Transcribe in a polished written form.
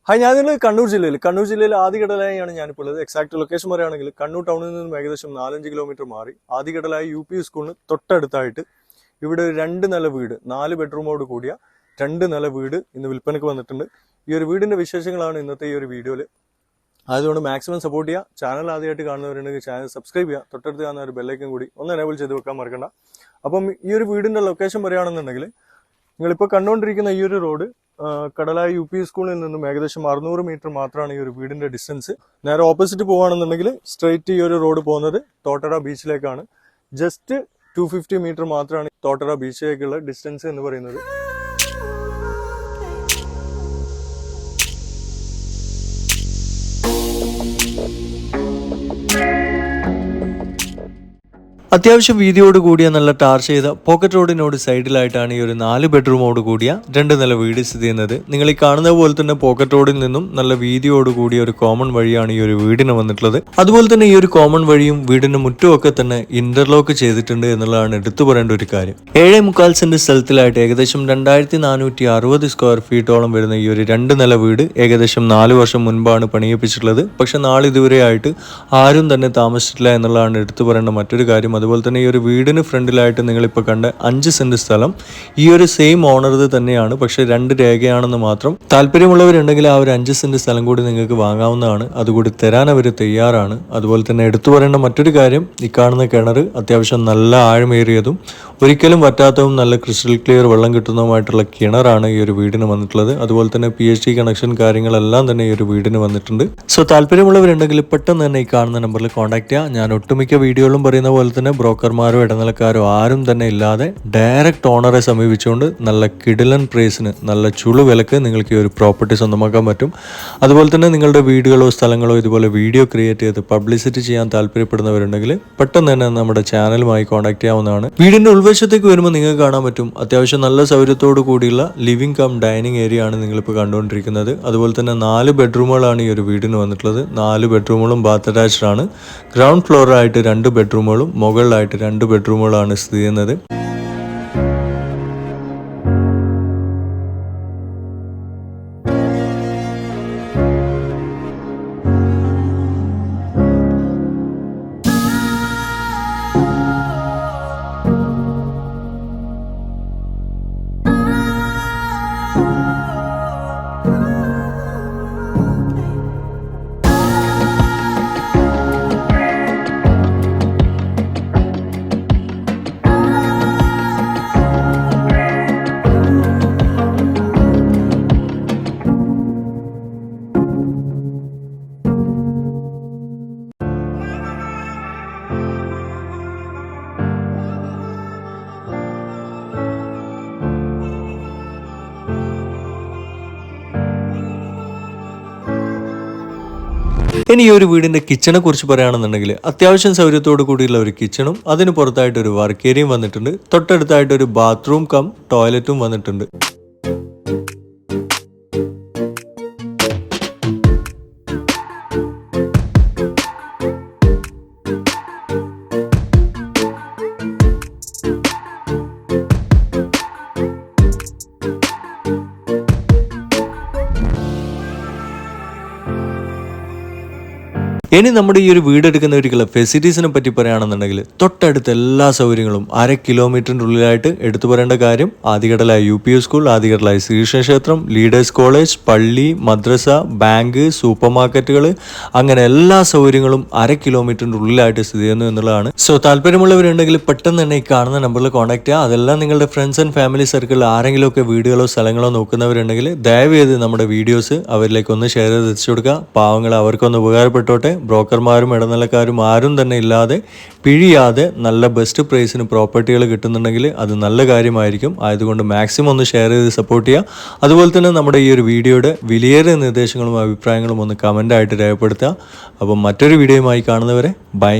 Hi, ഞാനിന്ന് കണ്ണൂർ ജില്ലയിൽ ആദികടലായാണ് ഞാനിപ്പോൾ ഉള്ളത്. എക്സാക്ട് ലൊക്കേഷൻ പറയുകയാണെങ്കിൽ കണ്ണൂർ ടൗണിൽ നിന്നും ഏകദേശം 4-5 കിലോമീറ്റർ മാറി ആദികടലായ UP സ്കൂളിന് തൊട്ടടുത്തായിട്ട് ഇവിടെ ഒരു 2 നില വീട്, 4 ബെഡ്റൂമോട് കൂടിയ 2 നില വീട് ഇന്ന് വിൽപ്പനക്ക് വന്നിട്ടുണ്ട്. ഈ ഒരു വീടിന്റെ വിശേഷങ്ങളാണ് ഇന്നത്തെ ഈ ഒരു വീഡിയോയിൽ. അതുകൊണ്ട് മാക്സിമം സപ്പോർട്ട് ചെയ്യുക. ചാനൽ ആദ്യമായിട്ട് കാണുന്നവരുണ്ടെങ്കിൽ ചാനൽ സബ്സ്ക്രൈബ് ചെയ്യുക. തൊട്ടടുത്ത് കാണുന്ന ഒരു ബെല്ലൈക്കൻ കൂടി ഒന്ന് എനേബിൾ ചെയ്ത് വെക്കാൻ മറക്കണ്ട. അപ്പം ഈ ഒരു വീടിന്റെ ലൊക്കേഷൻ പറയുകയാണെന്നുണ്ടെങ്കിൽ നിങ്ങളിപ്പോൾ കണ്ടുകൊണ്ടിരിക്കുന്ന ഈ ഒരു റോഡ് കടലായ UP സ്കൂളിൽ നിന്നും ഏകദേശം 600 മീറ്റർ മാത്രമാണ് ഈ ഒരു വീടിന്റെ ഡിസ്റ്റൻസ്. നേരെ ഓപ്പോസിറ്റ് പോവുകയാണെന്നുണ്ടെങ്കിൽ സ്ട്രെയിറ്റ് ഈ ഒരു റോഡ് പോകുന്നത് തോട്ടറ ബീച്ചിലേക്കാണ്. ജസ്റ്റ് 250 മീറ്റർ മാത്രമാണ് തോട്ടറ ബീച്ചിലേക്കുള്ള ഡിസ്റ്റൻസ് എന്ന് പറയുന്നത്. അത്യാവശ്യം വീതിയോട് കൂടിയ നല്ല ടാർ ചെയ്ത പോക്കറ്റ് റോഡിനോട് സൈഡിലായിട്ടാണ് ഈ ഒരു 4 ബെഡ്റൂമോട് കൂടിയ 2 നില വീട് സ്ഥിതി ചെയ്യുന്നത്. നിങ്ങൾ ഈ കാണുന്ന പോലെ തന്നെ പോക്കറ്റ് റോഡിൽ നിന്നും നല്ല വീതിയോട് കൂടിയ ഒരു കോമൺ വഴിയാണ് ഈ ഒരു വീടിന് വന്നിട്ടുള്ളത്. അതുപോലെ തന്നെ ഈ ഒരു കോമൺ വഴിയും വീടിന്റെ മുറ്റുമൊക്കെ തന്നെ ഇന്റർലോക്ക് ചെയ്തിട്ടുണ്ട് എന്നുള്ളതാണ് എടുത്തു പറയേണ്ട ഒരു കാര്യം. 7.25 സെന്റ് സ്ഥലത്തിലായിട്ട് ഏകദേശം 2460 സ്ക്വയർ ഫീറ്റോളം വരുന്ന ഈ ഒരു 2 നില വീട് ഏകദേശം 4 വർഷം മുൻപാണ് പണിയിപ്പിച്ചിട്ടുള്ളത്. പക്ഷെ നാളിതുവരെ ആയിട്ട് ആരും തന്നെ താമസിച്ചിട്ടില്ല എന്നുള്ളതാണ് എടുത്തു പറയേണ്ട മറ്റൊരു കാര്യം. അതുപോലെ തന്നെ ഈ ഒരു വീടിന് ഫ്രണ്ടിലായിട്ട് നിങ്ങളിപ്പോൾ കണ്ട 5 സെന്റ് സ്ഥലം ഈ ഒരു സെയിം ഓണറത് തന്നെയാണ്. പക്ഷെ 2 രേഖയാണെന്ന് മാത്രം. താല്പര്യമുള്ളവരുണ്ടെങ്കിൽ ആ ഒരു 5 സെന്റ് സ്ഥലം കൂടി നിങ്ങൾക്ക് വാങ്ങാവുന്നതാണ്. അതുകൂടി തരാൻ അവർ തയ്യാറാണ്. അതുപോലെ തന്നെ എടുത്തു പറയേണ്ട മറ്റൊരു കാര്യം, ഈ കാണുന്ന കിണർ അത്യാവശ്യം നല്ല ആഴമേറിയതും ഒരിക്കലും വറ്റാത്തതും നല്ല ക്രിസ്റ്റൽ ക്ലിയർ വെള്ളം കിട്ടുന്നതുമായിട്ടുള്ള കിണറാണ് ഈ ഒരു വീടിന് വന്നിട്ടുള്ളത്. അതുപോലെ തന്നെ PHD കണക്ഷൻ കാര്യങ്ങളെല്ലാം തന്നെ ഈ ഒരു വീടിന് വന്നിട്ടുണ്ട്. സോ താല്പര്യമുള്ളവരുണ്ടെങ്കിൽ പെട്ടെന്ന് തന്നെ ഈ കാണുന്ന നമ്പറിൽ കോൺടാക്ട് ചെയ്യുക. ഞാൻ ഒട്ടുമിക്ക വീഡിയോയിലും പറയുന്ന പോലെ തന്നെ ബ്രോക്കർമാരോ ഇടനിലക്കാരോ ആരും തന്നെ ഇല്ലാതെ ഡയറക്റ്റ് ഓണറെ സമീപിച്ചുകൊണ്ട് നല്ല കിടിലൻ പ്രൈസിന് നല്ല ചുളു വിലക്ക് നിങ്ങൾക്ക് ഈ ഒരു പ്രോപ്പർട്ടി സ്വന്തമാക്കാൻ പറ്റും. അതുപോലെ തന്നെ നിങ്ങളുടെ വീടുകളോ സ്ഥലങ്ങളോ ഇതുപോലെ വീഡിയോ ക്രിയേറ്റ് ചെയ്ത് പബ്ലിസിറ്റി ചെയ്യാൻ താല്പര്യപ്പെടുന്നവരുണ്ടെങ്കിൽ പെട്ടെന്ന് തന്നെ നമ്മുടെ ചാനലുമായി കോൺടാക്ട് ചെയ്യാവുന്നതാണ്. വീടിന്റെ ഉൾവശത്തേക്ക് വരുമ്പോൾ നിങ്ങൾക്ക് കാണാൻ പറ്റും അത്യാവശ്യം നല്ല സൗകര്യത്തോടു കൂടിയുള്ള ലിവിംഗ് കം ഡൈനിങ് ഏരിയ ആണ് നിങ്ങളിപ്പോൾ കണ്ടുകൊണ്ടിരിക്കുന്നത്. അതുപോലെ തന്നെ 4 ബെഡ്റൂമുകളാണ് ഈ ഒരു വീടിന് വന്നിട്ടുള്ളത്. 4 ബെഡ്റൂമുകളും ബാത്ത് അറ്റാച്ച്ഡ് ആണ്. ഗ്രൗണ്ട് ഫ്ലോറായിട്ട് 2 ബെഡ്റൂമുകളും മുകളിലായിട്ട് 2 ബെഡ്റൂമുകളാണ് സ്ഥിതി ചെയ്യുന്നത്. ഇനി ഈ ഒരു വീടിന്റെ കിച്ചണെ കുറിച്ച് പറയുകയാണെന്നുണ്ടെങ്കിൽ അത്യാവശ്യം സൗകര്യത്തോടു കൂടിയുള്ള ഒരു കിച്ചണും അതിന് പുറത്തായിട്ട് ഒരു വർക്ക് ഏരിയയും വന്നിട്ടുണ്ട്. തൊട്ടടുത്തായിട്ട് ഒരു ബാത്റൂം കം ടോയ്ലറ്റും വന്നിട്ടുണ്ട്. ഇനി നമ്മുടെ ഈ ഒരു വീടെടുക്കുന്നവർക്കുള്ള ഫെസിലിറ്റീസിനെ പറ്റി പറയുകയാണെന്നുണ്ടെങ്കിൽ തൊട്ടടുത്ത് എല്ലാ സൗകര്യങ്ങളും 1/2 കിലോമീറ്ററിൻ്റെ ഉള്ളിലായിട്ട് എടുത്തു പറയേണ്ട കാര്യം ആദികടലായ UP സ്കൂൾ, ആദികടലായ ശ്രീകൃഷ്ണ ക്ഷേത്രം, ലീഡേഴ്സ് കോളേജ്, പള്ളി, മദ്രസ, ബാങ്ക്, സൂപ്പർ മാർക്കറ്റുകൾ, അങ്ങനെ എല്ലാ സൗകര്യങ്ങളും 1/2 കിലോമീറ്ററിൻ്റെ ഉള്ളിലായിട്ട് സ്ഥിതി ചെയ്യുന്നു എന്നുള്ളതാണ്. സോ താല്പര്യമുള്ളവരുണ്ടെങ്കിൽ പെട്ടെന്ന് തന്നെ ഈ കാണുന്ന നമ്പറിൽ കോൺടാക്ട് ചെയ്യുക. അതെല്ലാം നിങ്ങളുടെ ഫ്രണ്ട്സ് ആൻഡ് ഫാമിലി സർക്കിളിൽ ആരെങ്കിലുമൊക്കെ വീടുകളോ സ്ഥലങ്ങളോ നോക്കുന്നവരുണ്ടെങ്കിൽ ദയവ് ചെയ്ത് നമ്മുടെ വീഡിയോസ് അവരിലേക്ക് ഒന്ന് ഷെയർ ചെയ്ത് എത്തിച്ചു കൊടുക്കുക. പാവങ്ങൾ അവർക്കൊന്ന് ഉപകാരപ്പെട്ടോട്ടെ. ബ്രോക്കർമാരും ഇടനിലക്കാരും ആരും തന്നെ ഇല്ലാതെ പിഴിയാതെ നല്ല ബെസ്റ്റ് പ്രൈസിന് പ്രോപ്പർട്ടികൾ കിട്ടുന്നുണ്ടെങ്കിൽ അത് നല്ല കാര്യമായിരിക്കും. ആയതുകൊണ്ട് മാക്സിമം ഒന്ന് ഷെയർ ചെയ്ത് സപ്പോർട്ട് ചെയ്യുക. അതുപോലെ തന്നെ നമ്മുടെ ഈ ഒരു വീഡിയോയുടെ വിലയേറിയ നിർദ്ദേശങ്ങളും അഭിപ്രായങ്ങളും ഒന്ന് കമൻ്റായിട്ട് രേഖപ്പെടുത്തുക. അപ്പം മറ്റൊരു വീഡിയോയുമായി കാണുന്നവരെ ബൈ.